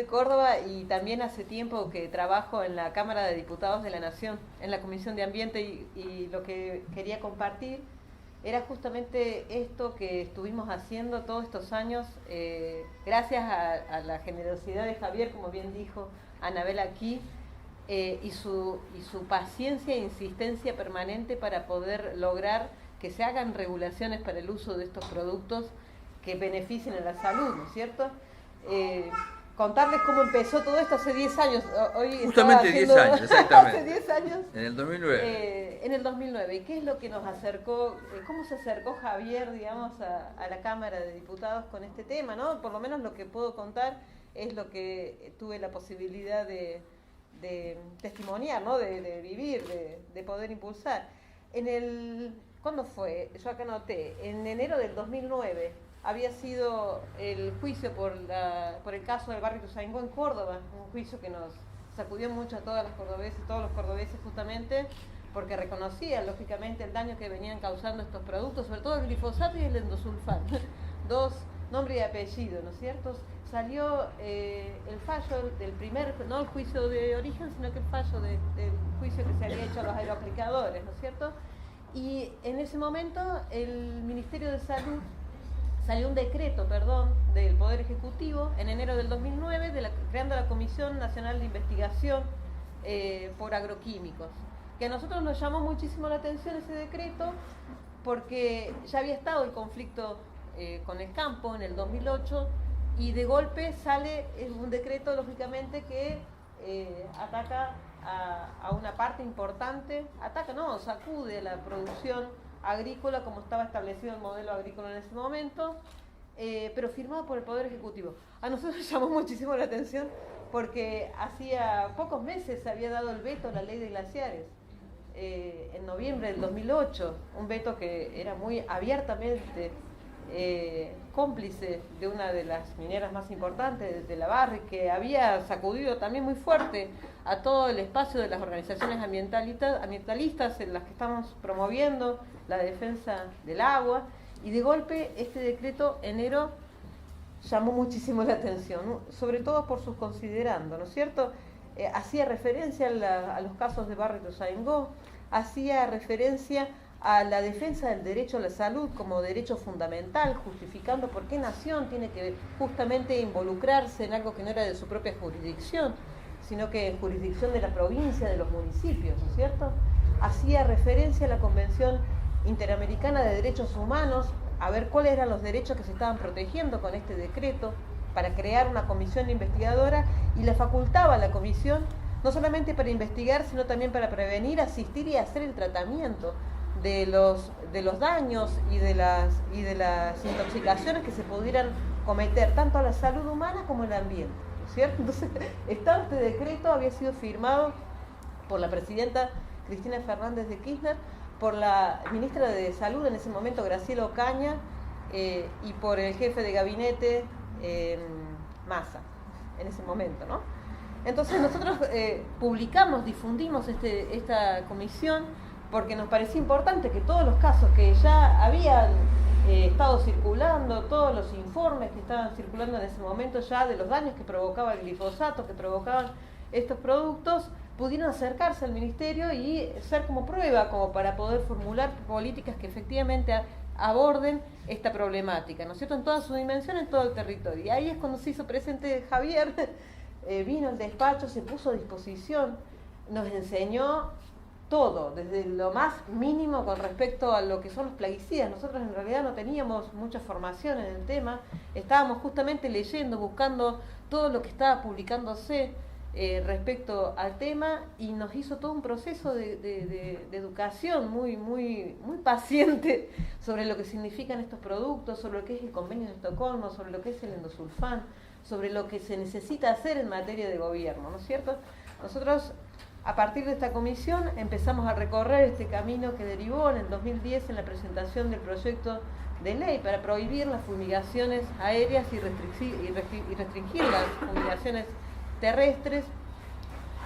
Córdoba y también hace tiempo que trabajo en la Cámara de Diputados de la Nación, en la Comisión de Ambiente y lo que quería compartir era justamente esto que estuvimos haciendo todos estos años, gracias a la generosidad de Javier, como bien dijo Anabel aquí, y su paciencia e insistencia permanente para poder lograr que se hagan regulaciones para el uso de estos productos que beneficien a la salud, ¿no es cierto? Contarles cómo empezó todo esto hace 10 años. Hoy justamente 10 años, exactamente. Hace 10 años. En el 2009. En el 2009. ¿Y qué es lo que nos acercó? ¿Cómo se acercó Javier, digamos, a la Cámara de Diputados con este tema, ¿no? Por lo menos lo que puedo contar es lo que tuve la posibilidad de testimoniar, ¿no? De vivir, de poder impulsar. ¿Cuándo fue? Yo acá noté, en enero del 2009 había sido el juicio por el caso del barrio Ituzaingó en Córdoba, un juicio que nos sacudió mucho a todos los cordobeses justamente, porque reconocían lógicamente el daño que venían causando estos productos, sobre todo el glifosato y el endosulfán, dos nombres y apellidos, ¿no es cierto? Salió el fallo del no el juicio de origen, sino que el fallo del juicio que se había hecho a los aeroaplicadores, ¿no es cierto? Y en ese momento el Ministerio de Salud salió un decreto, del Poder Ejecutivo en enero del 2009 creando la Comisión Nacional de Investigación por Agroquímicos, que a nosotros nos llamó muchísimo la atención ese decreto porque ya había estado el conflicto con el campo en el 2008 y de golpe sale un decreto lógicamente que ataca a una parte importante, sacude la producción agrícola como estaba establecido el modelo agrícola en ese momento, pero firmado por el Poder Ejecutivo. A nosotros nos llamó muchísimo la atención porque hacía pocos meses se había dado el veto a la ley de glaciares, en noviembre del 2008, un veto que era muy abiertamente cómplice de una de las mineras más importantes de la Barri, que había sacudido también muy fuerte a todo el espacio de las organizaciones ambientalistas en las que estamos promoviendo la defensa del agua, y de golpe este decreto enero llamó muchísimo la atención, ¿no? Sobre todo por sus considerandos, ¿no es cierto? Hacía referencia a los casos de Barrio Ituzaingó, hacía referencia a la defensa del derecho a la salud como derecho fundamental, justificando por qué nación tiene que justamente involucrarse en algo que no era de su propia jurisdicción, sino que en jurisdicción de la provincia, de los municipios, ¿no es cierto? Hacía referencia a la Convención Interamericana de Derechos Humanos, a ver cuáles eran los derechos que se estaban protegiendo con este decreto, para crear una comisión investigadora, y la facultaba a la comisión no solamente para investigar, sino también para prevenir, asistir y hacer el tratamiento de los daños y de las intoxicaciones que se pudieran cometer tanto a la salud humana como al ambiente, ¿no es cierto? Entonces, este decreto había sido firmado por la presidenta Cristina Fernández de Kirchner, por la ministra de Salud en ese momento, Graciela Ocaña, y por el jefe de gabinete, Massa, en ese momento, ¿no? Entonces nosotros difundimos esta comisión, porque nos parecía importante que todos los casos que ya habían estado circulando, todos los informes que estaban circulando en ese momento ya de los daños que provocaba el glifosato, que provocaban estos productos, pudieran acercarse al Ministerio y ser como prueba, como para poder formular políticas que efectivamente aborden esta problemática, ¿no es cierto?, en toda su dimensión, en todo el territorio. Y ahí es cuando se hizo presente Javier, vino al despacho, se puso a disposición, nos enseñó todo, desde lo más mínimo con respecto a lo que son los plaguicidas. Nosotros en realidad no teníamos mucha formación en el tema, estábamos justamente leyendo, buscando todo lo que estaba publicándose respecto al tema, y nos hizo todo un proceso de educación muy paciente sobre lo que significan estos productos, sobre lo que es el convenio de Estocolmo, sobre lo que es el endosulfán, sobre lo que se necesita hacer en materia de gobierno, ¿no es cierto? Nosotros, a partir de esta comisión, empezamos a recorrer este camino que derivó en el 2010 en la presentación del proyecto de ley para prohibir las fumigaciones aéreas y restringir las fumigaciones terrestres.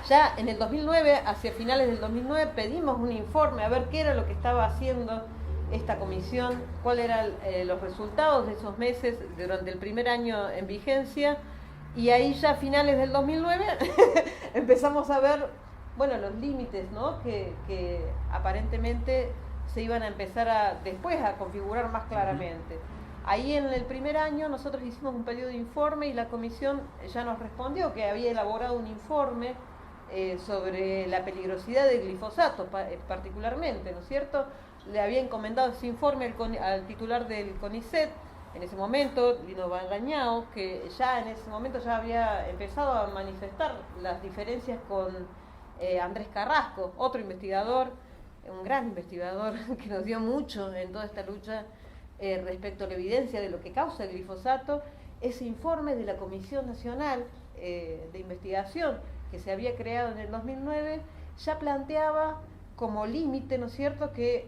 Ya en el 2009, hacia finales del 2009, pedimos un informe a ver qué era lo que estaba haciendo esta comisión, cuáles eran los resultados de esos meses durante el primer año en vigencia, Y ahí ya a finales del 2009 empezamos a ver, bueno, los límites, ¿no? Que aparentemente se iban a empezar después a configurar más claramente. Ahí en el primer año nosotros hicimos un pedido de informe y la comisión ya nos respondió que había elaborado un informe sobre la peligrosidad del glifosato particularmente, ¿no es cierto? Le había encomendado ese informe al titular del CONICET, en ese momento, Lino Bangañao, que ya en ese momento ya había empezado a manifestar las diferencias con Andrés Carrasco, otro investigador, un gran investigador que nos dio mucho en toda esta lucha respecto a la evidencia de lo que causa el glifosato. Ese informe de la Comisión Nacional de Investigación que se había creado en el 2009 ya planteaba como límite, ¿no es cierto?, que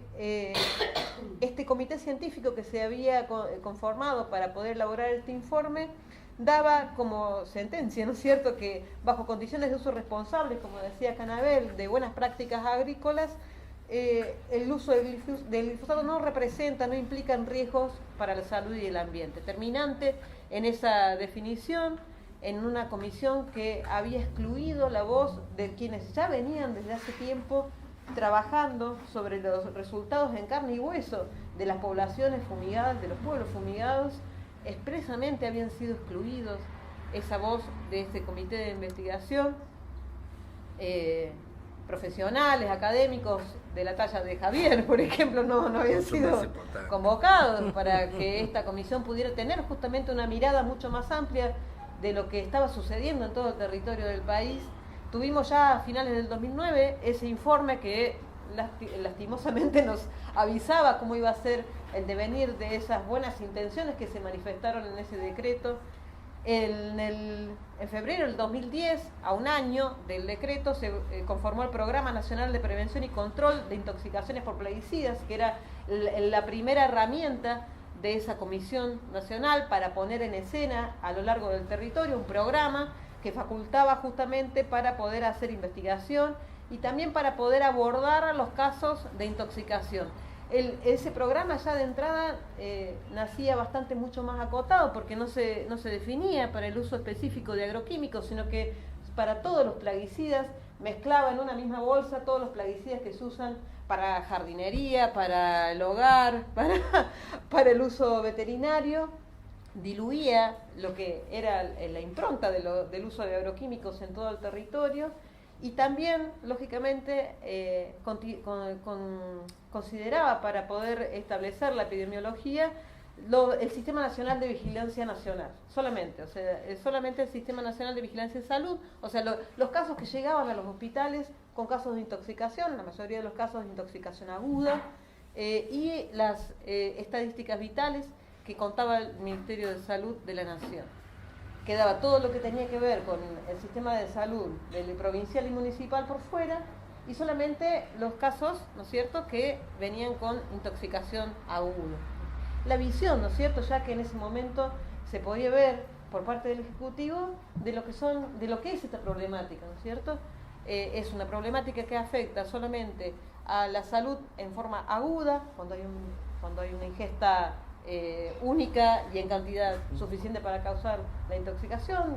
este comité científico que se había conformado para poder elaborar este informe daba como sentencia, ¿no es cierto?, que bajo condiciones de uso responsable, como decía Canabel, de buenas prácticas agrícolas, el uso del glifosato no representa, no implica riesgos para la salud y el ambiente. Terminante en esa definición, en una comisión que había excluido la voz de quienes ya venían desde hace tiempo trabajando sobre los resultados en carne y hueso de las poblaciones fumigadas, de los pueblos fumigados, expresamente habían sido excluidos esa voz de este comité de investigación. Profesionales, académicos de la talla de Javier, por ejemplo, no habían sido convocados para que esta comisión pudiera tener justamente una mirada mucho más amplia de lo que estaba sucediendo en todo el territorio del país. Tuvimos ya a finales del 2009 ese informe que lastimosamente nos avisaba cómo iba a ser el devenir de esas buenas intenciones que se manifestaron en ese decreto. En febrero del 2010, a un año del decreto, se conformó el Programa Nacional de Prevención y Control de Intoxicaciones por Plaguicidas, que era la primera herramienta de esa comisión nacional para poner en escena a lo largo del territorio un programa que facultaba justamente para poder hacer investigación y también para poder abordar los casos de intoxicación. Ese programa ya de entrada nacía bastante mucho más acotado porque no se definía para el uso específico de agroquímicos, sino que para todos los plaguicidas mezclaba en una misma bolsa todos los plaguicidas que se usan para jardinería, para el hogar, para el uso veterinario. Diluía lo que era la impronta del uso de agroquímicos en todo el territorio y también, lógicamente, consideraba para poder establecer la epidemiología el Sistema Nacional de Vigilancia Nacional, solamente el Sistema Nacional de Vigilancia de Salud, o sea, los casos que llegaban a los hospitales con casos de intoxicación, la mayoría de los casos de intoxicación aguda, y las estadísticas vitales que contaba el Ministerio de Salud de la Nación. Quedaba todo lo que tenía que ver con el sistema de salud del provincial y municipal por fuera y solamente los casos, ¿no es cierto?, que venían con intoxicación aguda. La visión, ¿no es cierto?, ya que en ese momento se podía ver por parte del Ejecutivo de lo que es esta problemática, ¿no es cierto? Es una problemática que afecta solamente a la salud en forma aguda, cuando hay una ingesta única y en cantidad suficiente para causar la intoxicación,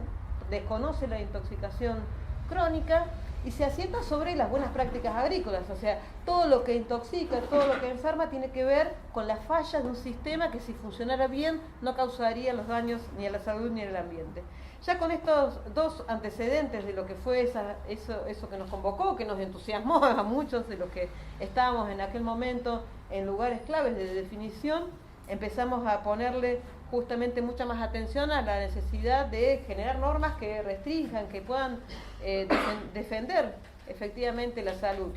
desconoce la intoxicación crónica y se asienta sobre las buenas prácticas agrícolas, o sea, todo lo que intoxica, todo lo que enferma tiene que ver con las fallas de un sistema que si funcionara bien no causaría los daños ni a la salud ni al ambiente. Ya con estos dos antecedentes de lo que fue eso que nos convocó, que nos entusiasmó a muchos de los que estábamos en aquel momento en lugares claves de definición, empezamos a ponerle justamente mucha más atención a la necesidad de generar normas que restrinjan, que puedan defender efectivamente la salud.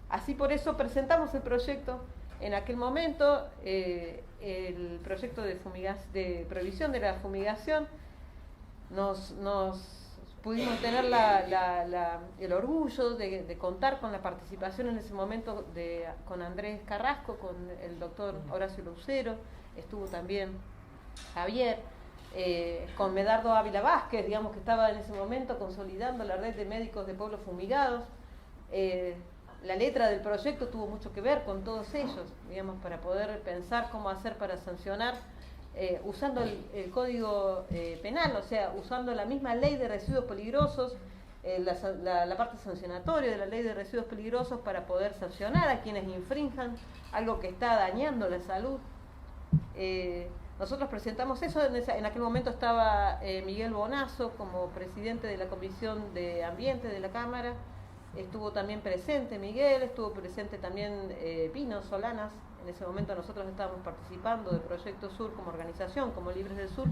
Así por eso presentamos el proyecto en aquel momento, el proyecto de prohibición de la fumigación. Nos pudimos tener el orgullo de contar con la participación en ese momento con Andrés Carrasco, con el doctor Horacio Lucero, estuvo también Javier, con Medardo Ávila Vázquez, digamos, que estaba en ese momento consolidando la red de médicos de pueblos fumigados. La letra del proyecto tuvo mucho que ver con todos ellos, digamos, para poder pensar cómo hacer para sancionar usando el Código Penal, o sea, usando la misma ley de residuos peligrosos, la parte sancionatoria de la ley de residuos peligrosos para poder sancionar a quienes infrinjan algo que está dañando la salud. Nosotros presentamos eso, en aquel momento estaba Miguel Bonazo como presidente de la Comisión de Ambiente de la Cámara, estuvo también presente Miguel, estuvo presente también Pino Solanas. En ese momento nosotros estábamos participando de Proyecto Sur como organización, como Libres del Sur.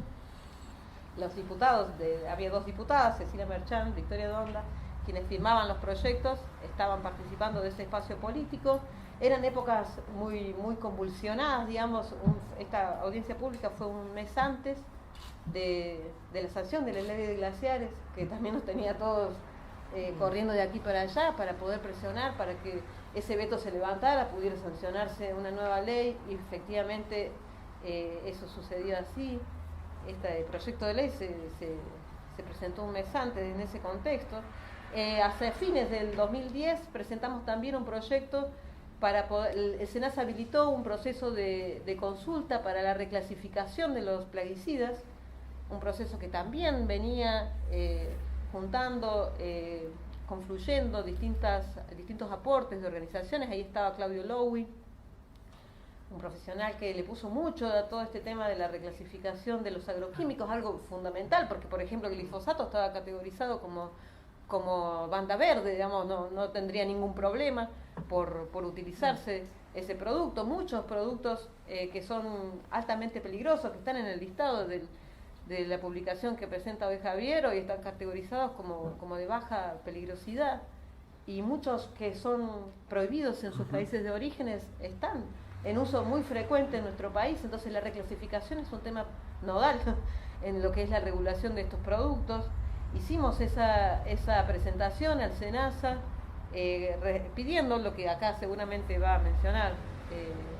Los diputados, había 2 diputadas, Cecilia Merchán, Victoria Donda, quienes firmaban los proyectos, estaban participando de ese espacio político. Eran épocas muy convulsionadas, digamos, esta audiencia pública fue un mes antes de la sanción de la ley de glaciares, que también nos tenía todos corriendo de aquí para allá para poder presionar, para que ese veto se levantara, pudiera sancionarse una nueva ley, y efectivamente eso sucedió así. Este proyecto de ley se presentó un mes antes en ese contexto. Hacia fines del 2010 presentamos también un proyecto para poder, el SENASA habilitó un proceso de consulta para la reclasificación de los plaguicidas, un proceso que también venía juntando, confluyendo distintos aportes de organizaciones. Ahí estaba Claudio Lowy, un profesional que le puso mucho a todo este tema de la reclasificación de los agroquímicos, algo fundamental, porque por ejemplo el glifosato estaba categorizado como banda verde, digamos, no tendría ningún problema por utilizarse ese producto. Muchos productos que son altamente peligrosos, que están en el listado de la publicación que presenta hoy Javier, hoy están categorizados como de baja peligrosidad, y muchos que son prohibidos en sus países de orígenes están en uso muy frecuente en nuestro país. Entonces la reclasificación es un tema nodal en lo que es la regulación de estos productos. Hicimos esa presentación al SENASA pidiendo lo que acá seguramente va a mencionar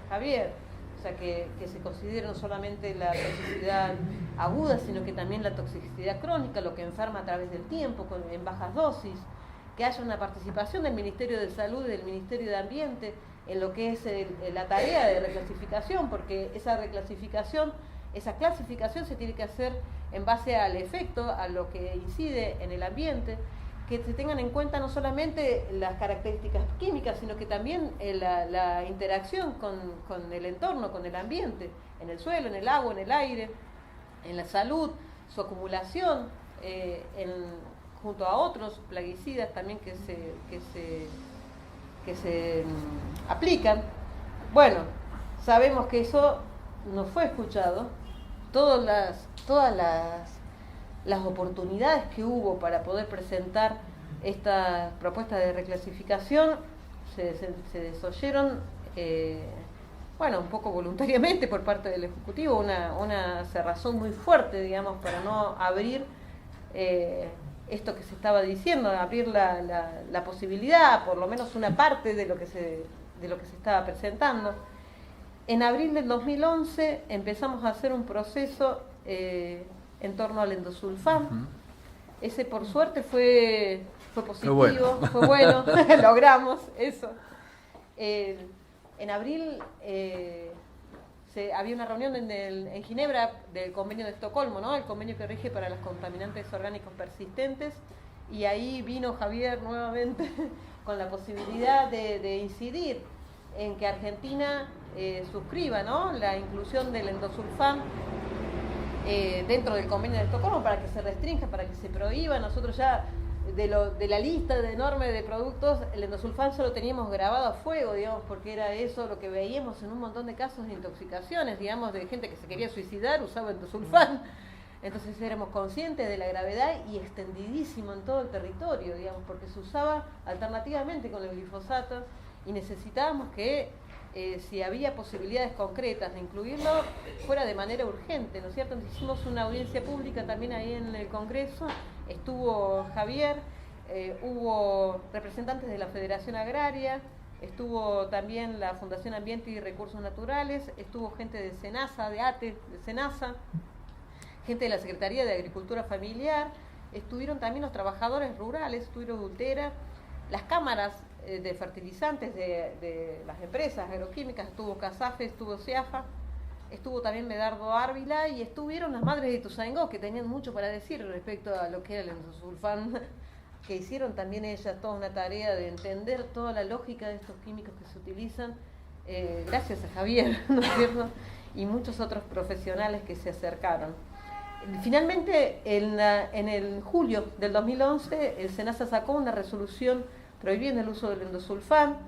Javier, o sea, que se considere no solamente la toxicidad aguda, sino que también la toxicidad crónica, lo que enferma a través del tiempo, en bajas dosis, que haya una participación del Ministerio de Salud y del Ministerio de Ambiente en lo que es la tarea de reclasificación, porque esa clasificación se tiene que hacer en base al efecto, a lo que incide en el ambiente, que se tengan en cuenta no solamente las características químicas, sino que también la interacción con el entorno, con el ambiente, en el suelo, en el agua, en el aire, en la salud, su acumulación, junto a otros plaguicidas también que se aplican. Bueno, sabemos que eso no fue escuchado. Todas las oportunidades que hubo para poder presentar esta propuesta de reclasificación se desoyeron, un poco voluntariamente por parte del Ejecutivo, una cerrazón muy fuerte, digamos, para no abrir esto que se estaba diciendo, abrir la posibilidad, por lo menos una parte de lo que se estaba presentando. En abril del 2011 empezamos a hacer un proceso en torno al endosulfán. Ese por suerte fue positivo, fue bueno, logramos eso. En abril había una reunión en Ginebra del convenio de Estocolmo, ¿no? El convenio que rige para los contaminantes orgánicos persistentes, y ahí vino Javier nuevamente con la posibilidad de incidir en que Argentina suscriba, ¿no?, la inclusión del endosulfán dentro del convenio de Estocolmo, para que se restrinja, para que se prohíba. Nosotros ya de la lista enorme de productos, el endosulfán solo teníamos grabado a fuego, digamos, porque era eso lo que veíamos en un montón de casos de intoxicaciones, digamos, de gente que se quería suicidar, usaba endosulfán. Entonces éramos conscientes de la gravedad, y extendidísimo en todo el territorio, digamos, porque se usaba alternativamente con el glifosato, y necesitábamos que si había posibilidades concretas de incluirlo, fuera de manera urgente, ¿no es cierto? Entonces hicimos una audiencia pública también ahí en el Congreso, estuvo Javier, hubo representantes de la Federación Agraria, estuvo también la Fundación Ambiente y Recursos Naturales, estuvo gente de SENASA, de ATE, de SENASA, gente de la Secretaría de Agricultura Familiar, estuvieron también los trabajadores rurales, estuvieron Ultera, las cámaras de fertilizantes de las empresas agroquímicas, estuvo CASAFE, estuvo CEAFA, estuvo también Medardo Árvila y estuvieron las madres de Ituzaingó, que tenían mucho para decir respecto a lo que era el endosulfán, que hicieron también ellas toda una tarea de entender toda la lógica de estos químicos que se utilizan, gracias a Javier, ¿no es cierto? Y muchos otros profesionales que se acercaron. Finalmente, en el julio del 2011, el SENASA sacó una resolución prohibiendo el uso del endosulfán.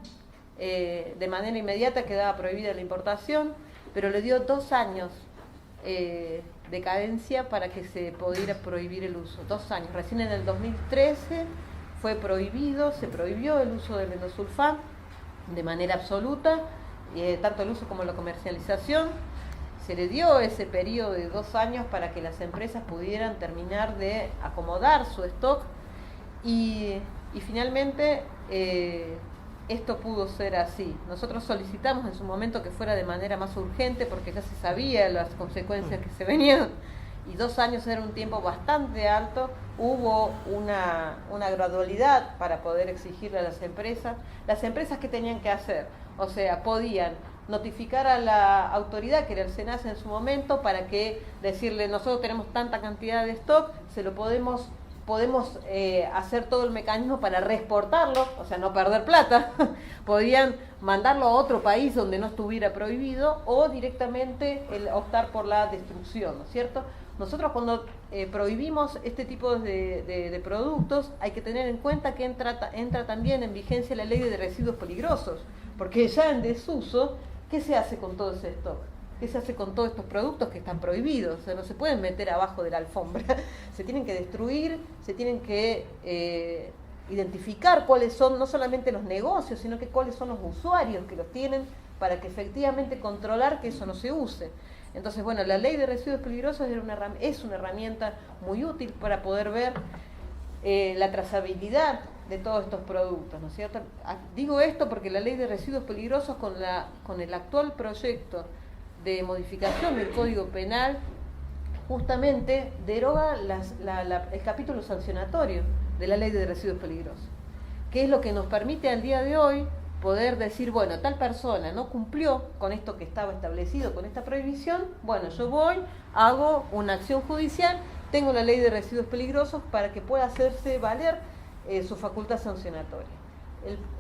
De manera inmediata quedaba prohibida la importación, pero le dio 2 años de cadencia para que se pudiera prohibir el uso. 2 años. Recién en el 2013 se prohibió el uso del endosulfán de manera absoluta, tanto el uso como la comercialización. Se le dio ese periodo de 2 años para que las empresas pudieran terminar de acomodar su stock y finalmente esto pudo ser así. Nosotros solicitamos en su momento que fuera de manera más urgente porque ya se sabía las consecuencias que se venían y 2 años era un tiempo bastante alto. Hubo una gradualidad para poder exigirle a las empresas. Las empresas, ¿qué tenían que hacer? O sea, podían notificar a la autoridad, que era el SENASA en su momento, para que decirle, nosotros tenemos tanta cantidad de stock, se lo podemos hacer todo el mecanismo para reexportarlo, o sea, no perder plata. Podían mandarlo a otro país donde no estuviera prohibido o directamente optar por la destrucción, ¿no es cierto? Nosotros cuando prohibimos este tipo de productos hay que tener en cuenta que entra también en vigencia la ley de residuos peligrosos, porque ya en desuso, ¿qué se hace con todo ese stock? ¿Qué se hace con todos estos productos que están prohibidos? O sea, no se pueden meter abajo de la alfombra. Se tienen que destruir, se tienen que identificar cuáles son no solamente los negocios, sino que cuáles son los usuarios que los tienen para que efectivamente controlar que eso no se use. Entonces, bueno, la ley de residuos peligrosos es una herramienta muy útil para poder ver la trazabilidad de todos estos productos, ¿no es cierto? Digo esto porque la ley de residuos peligrosos con el actual proyecto de modificación del Código Penal justamente deroga el capítulo sancionatorio de la ley de residuos peligrosos, que es lo que nos permite al día de hoy poder decir, bueno, tal persona no cumplió con esto que estaba establecido, con esta prohibición, bueno, yo voy, hago una acción judicial, tengo la ley de residuos peligrosos para que pueda hacerse valer su facultad sancionatoria.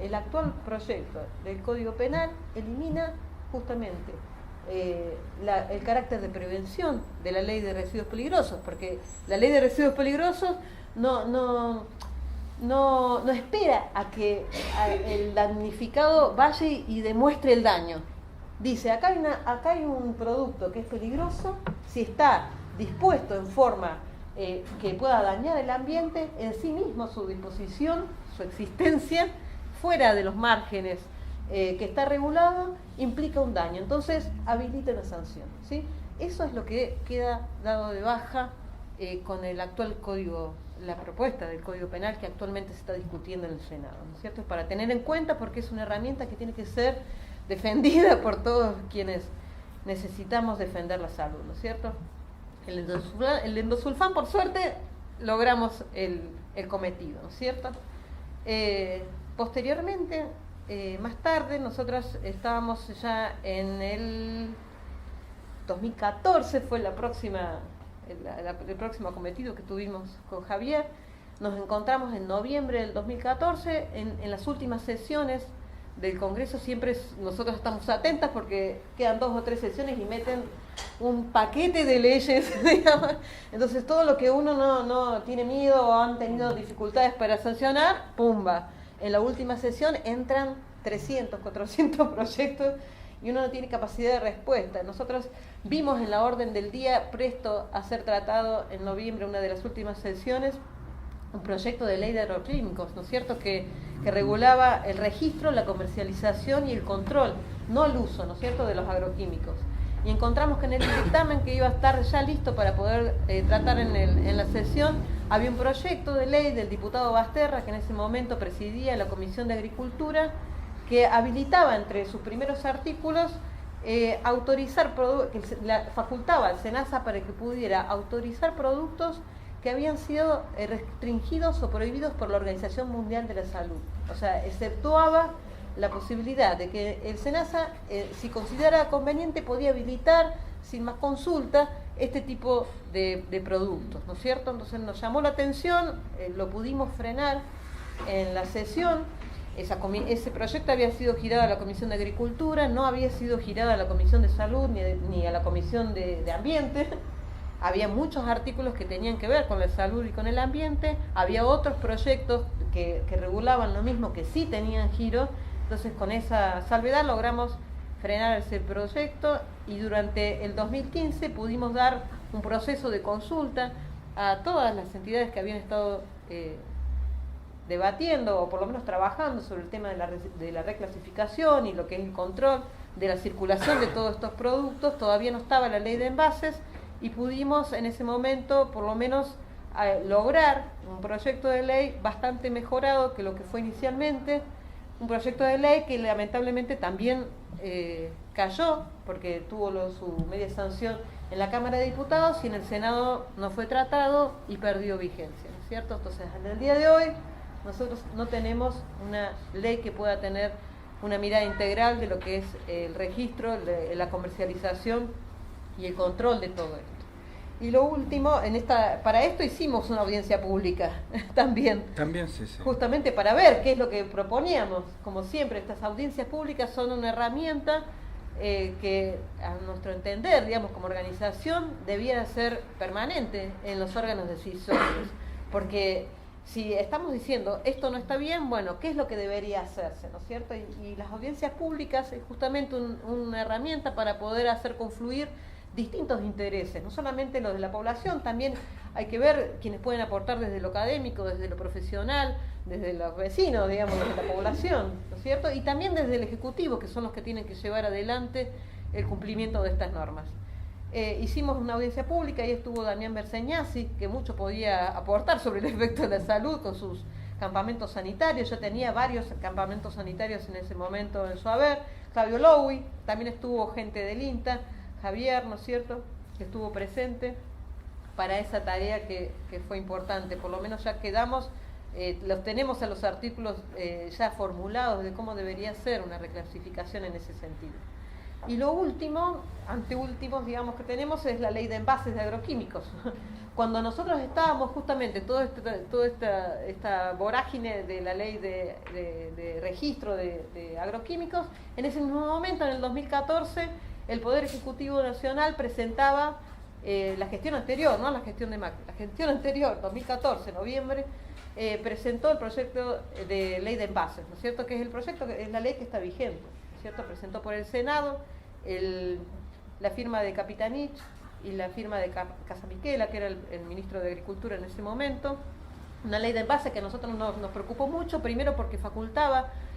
El actual proyecto del Código Penal elimina justamente el carácter de prevención de la ley de residuos peligrosos, porque la ley de residuos peligrosos no espera a que el damnificado vaya y demuestre el daño. Dice, acá hay un producto que es peligroso, si está dispuesto en forma que pueda dañar el ambiente, en sí mismo su disposición, su existencia, fuera de los márgenes que está regulado, implica un daño. Entonces, habilita una sanción, ¿sí? Eso es lo que queda dado de baja con el actual código, la propuesta del Código Penal que actualmente se está discutiendo en el Senado, ¿no es cierto? Para tener en cuenta porque es una herramienta que tiene que ser defendida por todos quienes necesitamos defender la salud, ¿no es cierto? El endosulfán, por suerte, logramos el cometido, ¿no es cierto? Posteriormente, más tarde, nosotros estábamos ya en el 2014, fue el próximo cometido que tuvimos con Javier. Nos encontramos en noviembre del 2014, en las últimas sesiones del Congreso. Siempre nosotros estamos atentas porque quedan 2 o 3 sesiones y meten un paquete de leyes, digamos. Entonces todo lo que uno no tiene miedo o han tenido dificultades para sancionar, ¡pumba! En la última sesión entran 300, 400 proyectos y uno no tiene capacidad de respuesta. Nosotros vimos en la orden del día, presto a ser tratado en noviembre, una de las últimas sesiones, un proyecto de ley de agroquímicos, ¿no es cierto?, que regulaba el registro, la comercialización y el control, no el uso, ¿no es cierto?, de los agroquímicos. Y encontramos que en el dictamen que iba a estar ya listo para poder tratar en la sesión, había un proyecto de ley del diputado Basterra, que en ese momento presidía la Comisión de Agricultura, que habilitaba entre sus primeros artículos facultaba al SENASA para que pudiera autorizar productos que habían sido restringidos o prohibidos por la Organización Mundial de la Salud. O sea, exceptuaba la posibilidad de que el SENASA, si considerara conveniente, podía habilitar sin más consulta este tipo de productos, ¿no es cierto? Entonces nos llamó la atención, lo pudimos frenar en la sesión. Ese proyecto había sido girado a la Comisión de Agricultura, no había sido girado a la Comisión de Salud ni a la Comisión de Ambiente. Había muchos artículos que tenían que ver con la salud y con el ambiente, había otros proyectos que regulaban lo mismo, que sí tenían giro. Entonces con esa salvedad logramos frenar ese proyecto y durante el 2015 pudimos dar un proceso de consulta a todas las entidades que habían estado debatiendo o por lo menos trabajando sobre el tema de la reclasificación y lo que es el control de la circulación de todos estos productos. Todavía no estaba la ley de envases y pudimos en ese momento por lo menos lograr un proyecto de ley bastante mejorado que lo que fue inicialmente, un proyecto de ley que lamentablemente también cayó porque tuvo su media sanción en la Cámara de Diputados y en el Senado no fue tratado y perdió vigencia, ¿no es cierto? Entonces, en el día de hoy nosotros no tenemos una ley que pueda tener una mirada integral de lo que es el registro, la comercialización y el control de todo esto. Y lo último, para esto hicimos una audiencia pública también. También, sí. Justamente para ver qué es lo que proponíamos. Como siempre, estas audiencias públicas son una herramienta que, a nuestro entender, digamos, como organización, debiera ser permanente en los órganos decisorios. Porque si estamos diciendo esto no está bien, bueno, ¿qué es lo que debería hacerse, ¿no es cierto? Y las audiencias públicas es justamente una herramienta para poder hacer confluir distintos intereses, no solamente los de la población, también hay que ver quienes pueden aportar desde lo académico, desde lo profesional, desde los vecinos, digamos, desde la población, ¿no es cierto? Y también desde el Ejecutivo, que son los que tienen que llevar adelante el cumplimiento de estas normas. Hicimos una audiencia pública y estuvo Damián Berseñasi, que mucho podía aportar sobre el efecto de la salud con sus campamentos sanitarios. Ya tenía varios campamentos sanitarios en ese momento en su haber. Flavio Lowy, también estuvo gente del INTA, Javier, ¿no es cierto?, que estuvo presente para esa tarea que fue importante. Por lo menos ya quedamos, los tenemos a los artículos ya formulados de cómo debería ser una reclasificación en ese sentido. Y lo último, anteúltimo, digamos, que tenemos es la ley de envases de agroquímicos. Cuando nosotros estábamos justamente toda esta vorágine de la ley de registro de agroquímicos, en ese mismo momento, en el 2014, el Poder Ejecutivo Nacional presentaba la gestión anterior, no la gestión de Macri, la gestión anterior, 2014, noviembre, presentó el proyecto de ley de envases, ¿no es cierto? Que es el proyecto, es la ley que está vigente, ¿no es cierto? Presentó por el Senado la firma de Capitanich y la firma de Casamiquela, que era el ministro de Agricultura en ese momento. Una ley de envases que a nosotros nos preocupó mucho, primero porque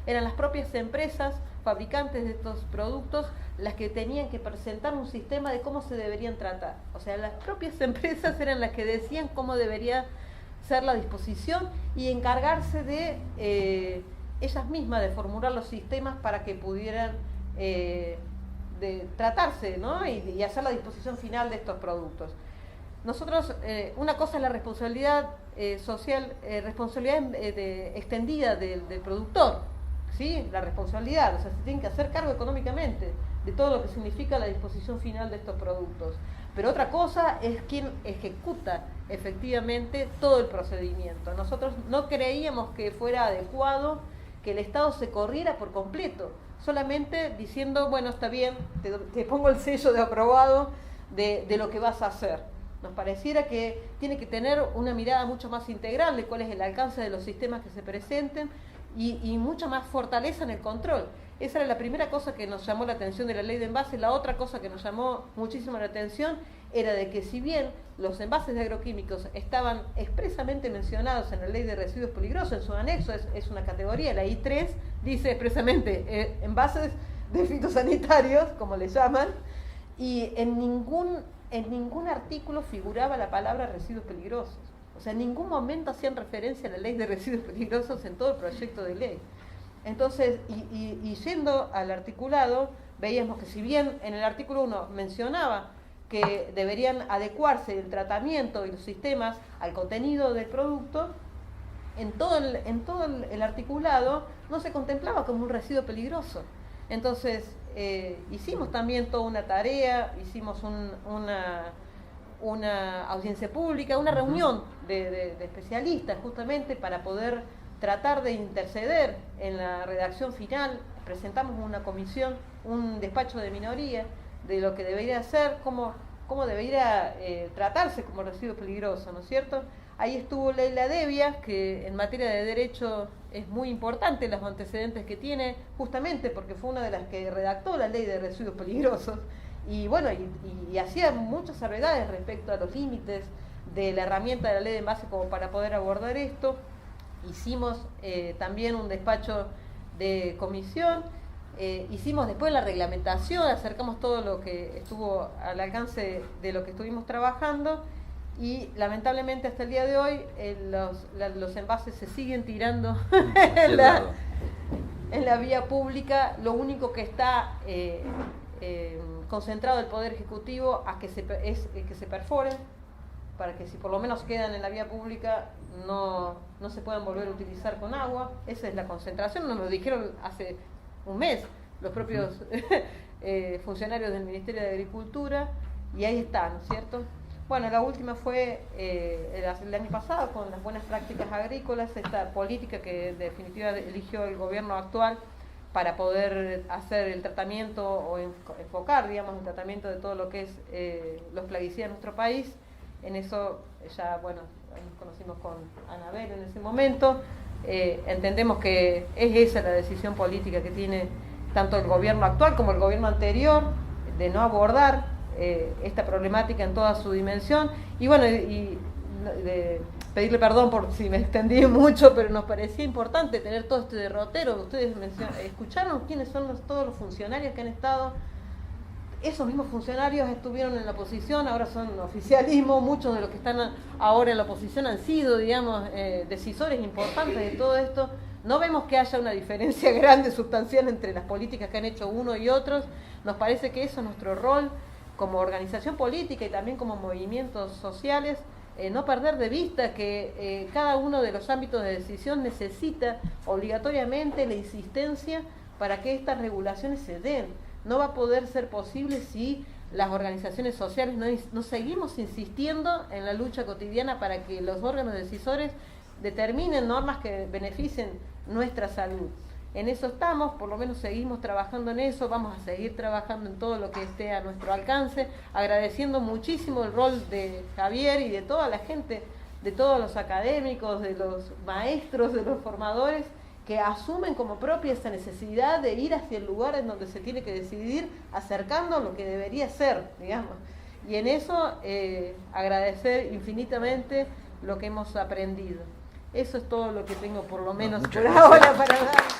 eran las propias empresas fabricantes de estos productos las que tenían que presentar un sistema de cómo se deberían tratar. O sea, las propias empresas eran las que decían cómo debería ser la disposición y encargarse de ellas mismas de formular los sistemas para que pudieran de tratarse, ¿no? y hacer la disposición final de estos productos. Nosotros, una cosa es la responsabilidad social, responsabilidad extendida del productor, ¿sí? La responsabilidad, o sea, se tiene que hacer cargo económicamente de todo lo que significa la disposición final de estos productos. Pero otra cosa es quien ejecuta efectivamente todo el procedimiento. Nosotros no creíamos que fuera adecuado que el Estado se corriera por completo, solamente diciendo, bueno, está bien, te pongo el sello de aprobado de lo que vas a hacer. Nos pareciera que tiene que tener una mirada mucho más integral de cuál es el alcance de los sistemas que se presenten y mucha más fortaleza en el control. Esa era la primera cosa que nos llamó la atención de la ley de envases. La otra cosa que nos llamó muchísimo la atención era de que si bien los envases de agroquímicos estaban expresamente mencionados en la ley de residuos peligrosos, en su anexo es una categoría, la I3 dice expresamente envases de fitosanitarios, como le llaman, y en ningún artículo figuraba la palabra residuos peligrosos. O sea, en ningún momento hacían referencia a la ley de residuos peligrosos en todo el proyecto de ley. Entonces, y yendo al articulado, veíamos que si bien en el artículo 1 mencionaba que deberían adecuarse el tratamiento y los sistemas al contenido del producto, en todo el articulado no se contemplaba como un residuo peligroso. Entonces, hicimos también toda una tarea, hicimos una audiencia pública, una reunión de especialistas justamente para poder tratar de interceder en la redacción final. Presentamos una comisión, un despacho de minoría de lo que debería ser, cómo debería tratarse como residuo peligroso, ¿no es cierto? Ahí estuvo Leila Devia, que en materia de derecho es muy importante los antecedentes que tiene, justamente porque fue una de las que redactó la ley de residuos peligrosos, y bueno, y hacía muchas salvedades respecto a los límites de la herramienta de la ley de envase como para poder abordar esto. Hicimos también un despacho de comisión, hicimos después la reglamentación, acercamos todo lo que estuvo al alcance de lo que estuvimos trabajando, y lamentablemente hasta el día de hoy los envases se siguen tirando en la vía pública. Lo único que está concentrado el Poder Ejecutivo es que se perforen, para que si por lo menos quedan en la vía pública no se puedan volver a utilizar con agua. Esa es la concentración, nos lo dijeron hace un mes los propios funcionarios del Ministerio de Agricultura, y ahí está, ¿no es cierto? Bueno, la última fue el año pasado con las buenas prácticas agrícolas, esta política que en definitiva eligió el gobierno actual para poder hacer el tratamiento o enfocar, digamos, el tratamiento de todo lo que es los plaguicidas en nuestro país. En eso ya, bueno, nos conocimos con Anabel en ese momento. Entendemos que es esa la decisión política que tiene tanto el gobierno actual como el gobierno anterior, de no abordar esta problemática en toda su dimensión. Y bueno, y de pedirle perdón por si me extendí mucho, pero nos parecía importante tener todo este derrotero. Ustedes escucharon quiénes son todos los funcionarios que han estado. Esos mismos funcionarios estuvieron en la oposición, ahora son oficialismo. Muchos de los que están ahora en la oposición han sido, digamos, decisores importantes de todo esto. No vemos que haya una diferencia grande, sustancial, entre las políticas que han hecho uno y otros. Nos parece que eso es nuestro rol como organización política y también como movimientos sociales, no perder de vista que cada uno de los ámbitos de decisión necesita obligatoriamente la insistencia para que estas regulaciones se den. No va a poder ser posible si las organizaciones sociales no seguimos insistiendo en la lucha cotidiana para que los órganos decisores determinen normas que beneficien nuestra salud. En eso estamos, por lo menos seguimos trabajando en eso, vamos a seguir trabajando en todo lo que esté a nuestro alcance, agradeciendo muchísimo el rol de Javier y de toda la gente, de todos los académicos, de los maestros, de los formadores, que asumen como propia esa necesidad de ir hacia el lugar en donde se tiene que decidir, acercando lo que debería ser, digamos. Y en eso agradecer infinitamente lo que hemos aprendido. Eso es todo lo que tengo, por lo menos por ahora, para dar.